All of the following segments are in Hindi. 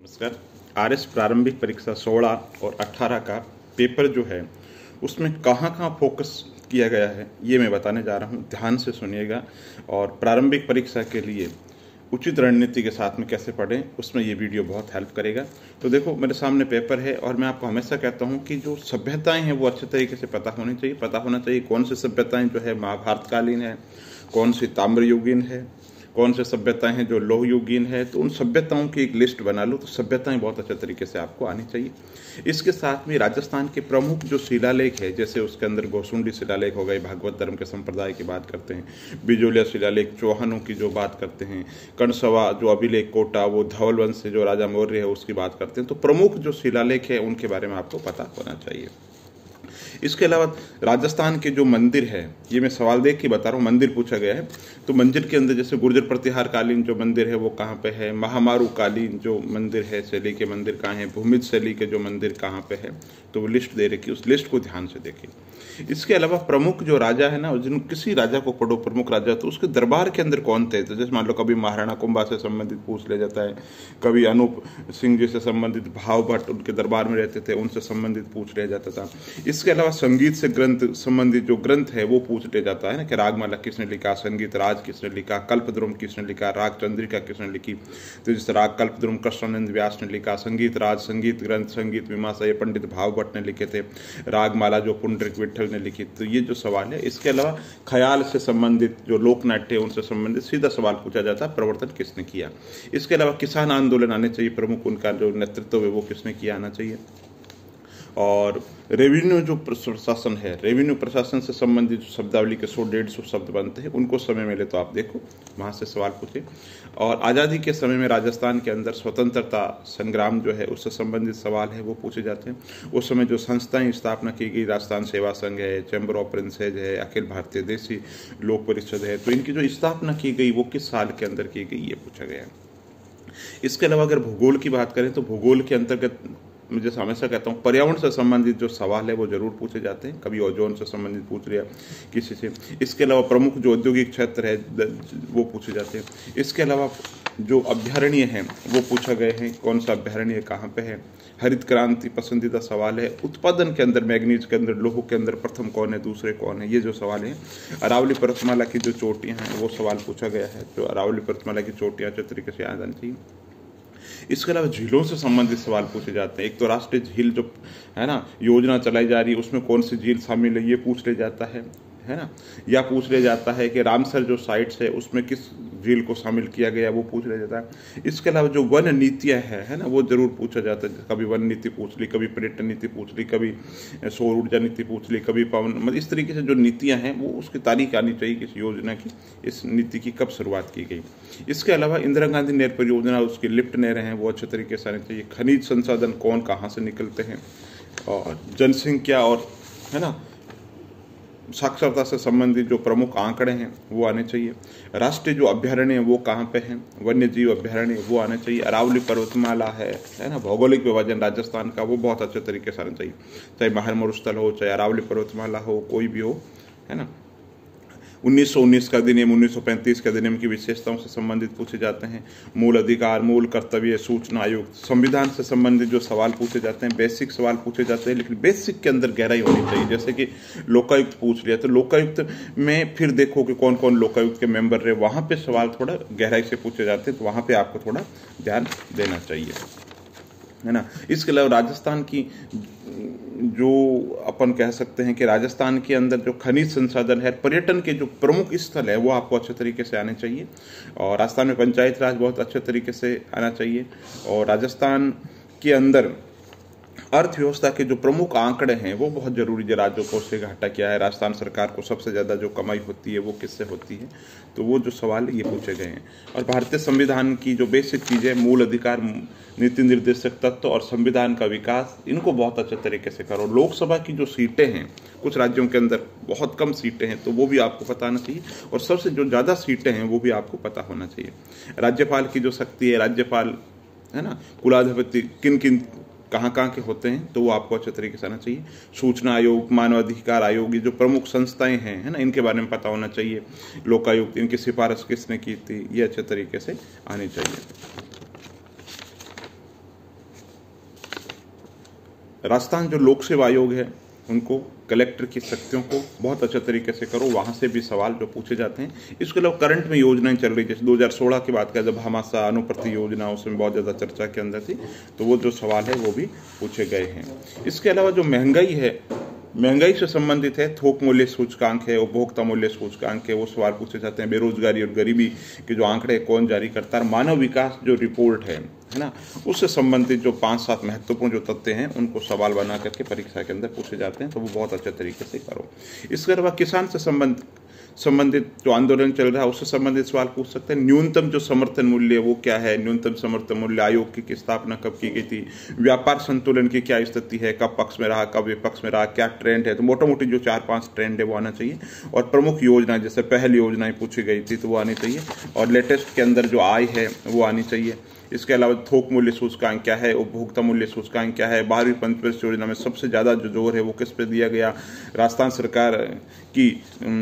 नमस्कार। आरएस प्रारंभिक परीक्षा 16 और 18 का पेपर जो है उसमें कहाँ कहाँ फोकस किया गया है ये मैं बताने जा रहा हूँ। ध्यान से सुनिएगा और प्रारंभिक परीक्षा के लिए उचित रणनीति के साथ में कैसे पढ़ें उसमें ये वीडियो बहुत हेल्प करेगा। तो देखो, मेरे सामने पेपर है और मैं आपको हमेशा कहता हूँ कि जो सभ्यताएं हैं वो अच्छे तरीके से पता होनी चाहिए। पता होना चाहिए कौन सी सभ्यताएं जो है महाभारतकालीन है, कौन सी ताम्रयुगीन है, कौन से सभ्यताएं हैं जो लौह युगीन है। तो उन सभ्यताओं की एक लिस्ट बना लो, तो सभ्यताएं बहुत अच्छे तरीके से आपको आनी चाहिए। इसके साथ में राजस्थान के प्रमुख जो शिलालेख है, जैसे उसके अंदर गोसुंडी शिलालेख हो गए, भागवत धर्म के संप्रदाय की बात करते हैं, बिजोलिया शिलालेख चौहानों की जो बात करते हैं, कणसवा जो अभिलेख कोटा वो धवल वंश से जो राजा मौर्य है उसकी बात करते हैं। तो प्रमुख जो शिलालेख है उनके बारे में आपको पता होना चाहिए। इसके अलावा राजस्थान के जो मंदिर है, ये मैं सवाल देख के बता रहा हूँ, मंदिर पूछा गया है। तो मंदिर के अंदर जैसे गुर्जर प्रतिहार कालीन जो मंदिर है वो कहाँ पे है, महामारू कालीन जो मंदिर है शैली के मंदिर कहाँ है, भूमिज शैली के जो मंदिर कहाँ पे है, तो वो लिस्ट दे रखी है, उस लिस्ट को ध्यान से देखिए। इसके अलावा प्रमुख जो राजा है ना, जिन किसी राजा को पढ़ो प्रमुख राजा, तो उसके दरबार के अंदर कौन थे। तो जैसे मान लो कभी महाराणा कुंभा से संबंधित पूछ लिया जाता है, कभी अनूप सिंह जी से संबंधित, भाव भट्ट उनके दरबार में रहते थे उनसे संबंधित पूछ लिया जाता था। इसके अलावा संगीत से ग्रंथ संबंधित जो ग्रंथ है वो पूछ लिया जाता है ना, कि रागमाला किसने लिखा, संगीत राज किसने लिखा, कल्पद्रुम किसने लिखा, राग चंद्रिका किसने लिखी। तो जैसे राग कल्पद्रुम कृष्णानंद व्यास ने लिखा, संगीत राज संगीत ग्रंथ संगीत मीमांसा ये पंडित भाव भट्ट ने लिखे थे, रागमाला जो पुंडरीक विठल ने लिखी। तो ये जो सवाल है, इसके अलावा ख्याल से संबंधित जो लोकनाट्य है उनसे संबंधित सीधा सवाल पूछा जाता है, प्रवर्तन किसने किया। इसके अलावा किसान आंदोलन आने चाहिए, प्रमुख उनका जो नेतृत्व है वो किसने किया आना चाहिए। और रेवेन्यू जो प्रशासन है, रेवेन्यू प्रशासन से संबंधित शब्दावली के 100-150 शब्द बनते हैं, उनको समय मिले तो आप देखो, वहाँ से सवाल पूछे। और आज़ादी के समय में राजस्थान के अंदर स्वतंत्रता संग्राम जो है उससे संबंधित सवाल है वो पूछे जाते हैं। उस समय जो संस्थाएं स्थापना की गई, राजस्थान सेवा संघ है, चैम्बर ऑफ प्रिंसेज है, अखिल भारतीय देशी लोक परिषद है, तो इनकी जो स्थापना की गई वो किस साल के अंदर की गई ये पूछा गया। इसके अलावा अगर भूगोल की बात करें तो भूगोल के अंतर्गत मैं जैसे हमेशा कहता हूँ, पर्यावरण से संबंधित जो सवाल है वो जरूर पूछे जाते हैं, कभी ओजोन से संबंधित पूछ लिया किसी से। इसके अलावा प्रमुख जो औद्योगिक क्षेत्र है वो पूछे जाते हैं। इसके अलावा जो अभ्यारण्य हैं वो पूछा गए हैं, कौन सा अभ्यारण्य कहाँ पे है। हरित क्रांति पसंदीदा सवाल है। उत्पादन के अंदर मैग्नीज के अंदर लोह के अंदर प्रथम कौन है, दूसरे कौन है, ये जो सवाल है। अरावली पर्वतमाला की जो चोटियाँ हैं वो सवाल पूछा गया है, जो अरावली पर्वतमाला की चोटियाँ अच्छे तरीके से याद आनी चाहिए। इसके अलावा झीलों से संबंधित सवाल पूछे जाते हैं। एक तो राष्ट्रीय झील जो है ना योजना चलाई जा रही है उसमें कौन सी झील शामिल है ये पूछ लिया जाता है ना, या पूछ लिया जाता है कि रामसर जो साइट्स है उसमें किस झील को शामिल किया गया वो पूछ लिया जाता है। इसके अलावा जो वन नीतियाँ है ना वो जरूर पूछा जाता है। कभी वन नीति पूछ ली, कभी पर्यटन नीति पूछ ली, कभी सौर ऊर्जा नीति पूछ ली, कभी पवन, मतलब इस तरीके से जो नीतियाँ हैं वो उसकी तारीख आनी चाहिए किस योजना की, इस नीति की कब शुरुआत की गई। इसके अलावा इंदिरा गांधी नहर परियोजना, उसकी लिफ्ट नहरें हैं वो अच्छे तरीके से आनी चाहिए। खनिज संसाधन कौन कहाँ से निकलते हैं, और जनसंख्या और है ना साक्षरता से संबंधित जो प्रमुख आंकड़े हैं वो आने चाहिए। राष्ट्रीय जो अभ्यारण्य है वो कहाँ पे हैं, वन्य जीव अभ्यारण्य वो आना चाहिए। अरावली पर्वतमाला है ना, भौगोलिक विभाजन राजस्थान का वो बहुत अच्छे तरीके से आना चाहिए, चाहे महार मरुस्थल हो, चाहे अरावली पर्वतमाला हो, कोई भी हो, है ना। 1919 का अधिनियम, 1935 के अधिनियम की विशेषताओं से संबंधित पूछे जाते हैं। मूल अधिकार, मूल कर्तव्य, सूचना आयोग, संविधान से संबंधित जो सवाल पूछे जाते हैं, बेसिक सवाल पूछे जाते हैं, लेकिन बेसिक के अंदर गहराई होनी चाहिए। जैसे कि लोकायुक्त पूछ लिया, तो लोकायुक्त में फिर देखो कि कौन कौन लोकायुक्त के मेंबर रहे, वहाँ पे सवाल थोड़ा गहराई से पूछे जाते हैं, तो वहाँ पे आपको थोड़ा ध्यान देना चाहिए, है ना। इसके अलावा राजस्थान की जो अपन कह सकते हैं कि राजस्थान के अंदर जो खनिज संसाधन है, पर्यटन के जो प्रमुख स्थल है वो आपको अच्छे तरीके से आने चाहिए। और राजस्थान में पंचायत राज बहुत अच्छे तरीके से आना चाहिए। और राजस्थान के अंदर अर्थव्यवस्था के जो प्रमुख आंकड़े हैं वो बहुत जरूरी है। राजकोष से घाटा क्या है, राजस्थान सरकार को सबसे ज़्यादा जो कमाई होती है वो किससे होती है, तो वो जो सवाल ये पूछे गए हैं। और भारतीय संविधान की जो बेसिक चीज़ें, मूल अधिकार, नीति निर्देशक तत्व और संविधान का विकास, इनको बहुत अच्छे तरीके से करो। लोकसभा की जो सीटें हैं, कुछ राज्यों के अंदर बहुत कम सीटें हैं, तो वो भी आपको पता होना चाहिए। और सबसे जो ज़्यादा सीटें हैं वो भी आपको पता होना चाहिए। राज्यपाल की जो शक्ति है, राज्यपाल है ना, कुलाधिपति किन किन कहाँ कहाँ के होते हैं, तो वो आपको अच्छे तरीके से आना चाहिए। सूचना आयोग, मानवाधिकार आयोग, ये जो प्रमुख संस्थाएं हैं है ना, इनके बारे में पता होना चाहिए। लोकायुक्त, इनकी सिफारिश किसने की थी, ये अच्छे तरीके से आनी चाहिए। राजस्थान जो लोक सेवा आयोग है उनको, कलेक्टर की शक्तियों को बहुत अच्छे तरीके से करो, वहाँ से भी सवाल जो पूछे जाते हैं। इसके अलावा करंट में योजनाएं चल रही, जैसे 2016 की बात करें जब भामाशाह अनुप्रति योजना, उसमें बहुत ज़्यादा चर्चा के अंदर थी, तो वो जो सवाल है वो भी पूछे गए हैं। इसके अलावा जो महंगाई है, महंगाई से संबंधित है, थोक मूल्य सूचकांक है, उपभोक्ता मूल्य सूचकांक है, वो सवाल पूछे जाते हैं। बेरोजगारी और गरीबी के जो आंकड़े कौन जारी करता है, मानव विकास जो रिपोर्ट है ना, उससे संबंधित जो 5-7 महत्वपूर्ण जो तथ्य हैं उनको सवाल बना करके परीक्षा के अंदर पूछे जाते हैं, तो वो बहुत अच्छे तरीके से करो। इसके अलावा किसान से संबंधित जो आंदोलन चल रहा है उससे संबंधित सवाल पूछ सकते हैं। न्यूनतम जो समर्थन मूल्य वो क्या है, न्यूनतम समर्थन मूल्य आयोग की स्थापना कब की गई थी, व्यापार संतुलन की क्या स्थिति है, कब पक्ष में रहा, कब विपक्ष में रहा, क्या ट्रेंड है, तो मोटा मोटी जो 4-5 ट्रेंड है वो आना चाहिए। और प्रमुख योजना, जैसे पहल योजनाएं पूछी गई थी तो वो आनी चाहिए, और लेटेस्ट के अंदर जो आय है वो आनी चाहिए। इसके अलावा थोक मूल्य सूचकांक क्या है, उपभोक्ता मूल्य सूचकांक क्या है, 12वीं पंचवर्षीय योजना में सबसे ज़्यादा जो जोर है वो किस पे दिया गया, राजस्थान सरकार की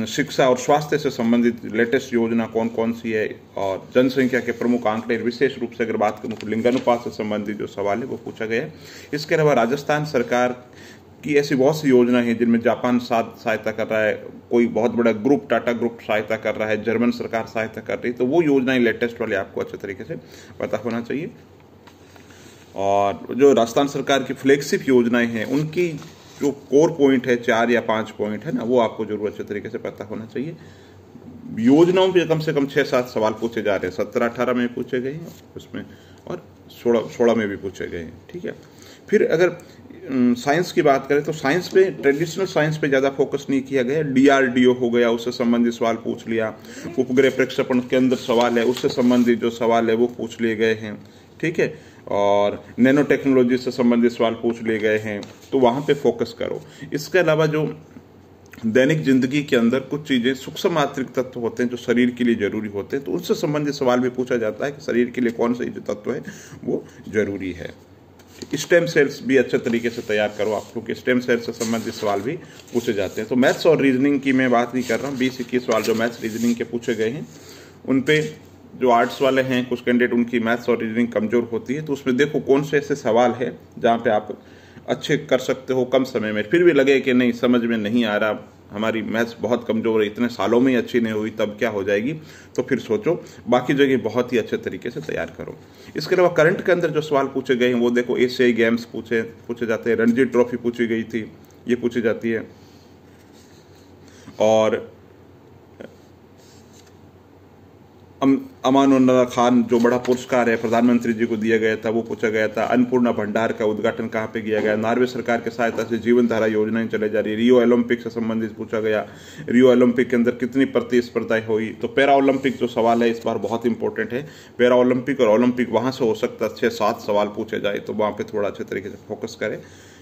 शिक्षा और स्वास्थ्य से संबंधित लेटेस्ट योजना कौन कौन सी है, और जनसंख्या के प्रमुख आंकड़े, विशेष रूप से अगर बात करूँ तो लिंगानुपात से संबंधित जो सवाल है वो पूछा गया है। इसके अलावा राजस्थान सरकार की ऐसी बहुत सी योजना है जिनमें जापान सहायता कर रहा है, कोई बहुत बड़ा ग्रुप टाटा ग्रुप सहायता कर रहा है, जर्मन सरकार सहायता कर रही है, तो वो योजनाएं लेटेस्ट वाले आपको अच्छे तरीके से पता होना चाहिए। और जो राजस्थान सरकार की फ्लैगशिप योजनाएं हैं उनकी जो कोर पॉइंट है, 4 या 5 पॉइंट है ना, वो आपको जरूर अच्छे तरीके से पता होना चाहिए। योजनाओं पे कम से कम 6-7 सवाल पूछे जा रहे हैं, 17-18 में पूछे गए हैं उसमें, और 16 में भी पूछे गए हैं। ठीक है, फिर अगर साइंस की बात करें तो साइंस पे, ट्रेडिशनल साइंस पे ज़्यादा फोकस नहीं किया गया। DRDO हो गया, उससे संबंधित सवाल पूछ लिया। उपग्रह प्रक्षेपण के अंदर सवाल है, उससे संबंधित जो सवाल है वो पूछ लिए गए हैं। ठीक है, और नैनो टेक्नोलॉजी से संबंधित सवाल पूछ लिए गए हैं, तो वहाँ पे फोकस करो। इसके अलावा जो दैनिक जिंदगी के अंदर कुछ चीज़ें सूक्ष्म मात्रिक तत्व होते हैं जो शरीर के लिए जरूरी होते हैं, तो उनसे संबंधित सवाल भी पूछा जाता है कि शरीर के लिए कौन से जो तत्व है वो जरूरी है। स्टेम सेल्स भी अच्छे तरीके से तैयार करो आप, क्योंकि स्टेम सेल्स से संबंधित सवाल भी पूछे जाते हैं। तो मैथ्स और रीजनिंग की मैं बात नहीं कर रहा हूँ, 20-21 सवाल जो मैथ्स रीजनिंग के पूछे गए हैं, उन पे जो आर्ट्स वाले हैं कुछ कैंडिडेट उनकी मैथ्स और रीजनिंग कमजोर होती है, तो उसमें देखो कौन से ऐसे सवाल है जहाँ पे आप अच्छे कर सकते हो कम समय में, फिर भी लगे कि नहीं समझ में नहीं आ रहा, हमारी मैथ्स बहुत कमज़ोर है, इतने सालों में ही अच्छी नहीं हुई, तब क्या हो जाएगी, तो फिर सोचो, बाकी जगह बहुत ही अच्छे तरीके से तैयार करो। इसके अलावा करंट के अंदर जो सवाल पूछे गए हैं वो देखो, एशियाई गेम्स पूछे जाते हैं, रणजी ट्रॉफी पूछी गई थी, ये पूछी जाती है, और अमानुल्लाह खान जो बड़ा पुरस्कार है प्रधानमंत्री जी को दिया गया था वो पूछा गया था। अन्नपूर्णा भंडार का उद्घाटन कहाँ पे किया गया, नॉर्वे सरकार की सहायता से जीवन धारा योजनाएं चले जा रही है। रियो ओलंपिक से संबंधित पूछा गया, रियो ओलंपिक के अंदर कितनी प्रतिस्पर्धाएं हुई। तो पैरा ओलंपिक जो सवाल है इस बार बहुत इंपॉर्टेंट है, पैरा ओलंपिक और ओलंपिक वहां से हो सकता है 6-7 सवाल पूछे जाए, तो वहां पर थोड़ा अच्छे तरीके से फोकस करें,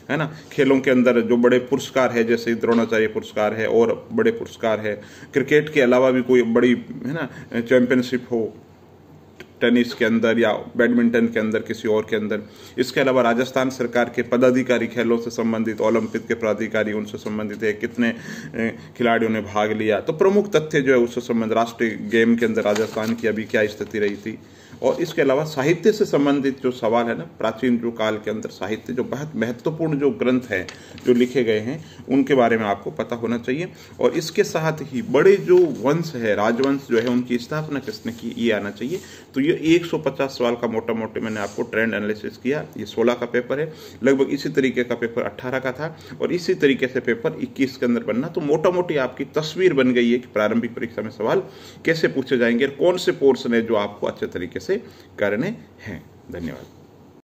है ना। खेलों के अंदर जो बड़े पुरस्कार है जैसे द्रोणाचार्य पुरस्कार है और बड़े पुरस्कार है, क्रिकेट के अलावा भी कोई बड़ी है ना चैंपियनशिप हो टेनिस के अंदर या बैडमिंटन के अंदर किसी और के अंदर। इसके अलावा राजस्थान सरकार के पदाधिकारी खेलों से संबंधित, ओलंपिक के प्राधिकारी उनसे संबंधित है, कितने खिलाड़ियों ने भाग लिया, तो प्रमुख तथ्य जो है उससे संबंधित, राष्ट्रीय गेम के अंदर राजस्थान की अभी क्या स्थिति रही थी। और इसके अलावा साहित्य से संबंधित जो सवाल है ना, प्राचीन जो काल के अंदर साहित्य जो बहुत महत्वपूर्ण जो ग्रंथ हैं जो लिखे गए हैं उनके बारे में आपको पता होना चाहिए। और इसके साथ ही बड़े जो वंश है, राजवंश जो है, उनकी स्थापना किसने की, ये आना चाहिए। तो ये 150 सवाल का मोटा मोटे मैंने आपको ट्रेंड एनालिसिस किया। ये 16 का पेपर है, लगभग इसी तरीके का पेपर 18 का था और इसी तरीके से पेपर 21 के अंदर बनना। तो मोटा मोटी आपकी तस्वीर बन गई है कि प्रारंभिक परीक्षा में सवाल कैसे पूछे जाएंगे और कौन से पोर्शन है जो आपको अच्छे तरीके से करने हैं। धन्यवाद।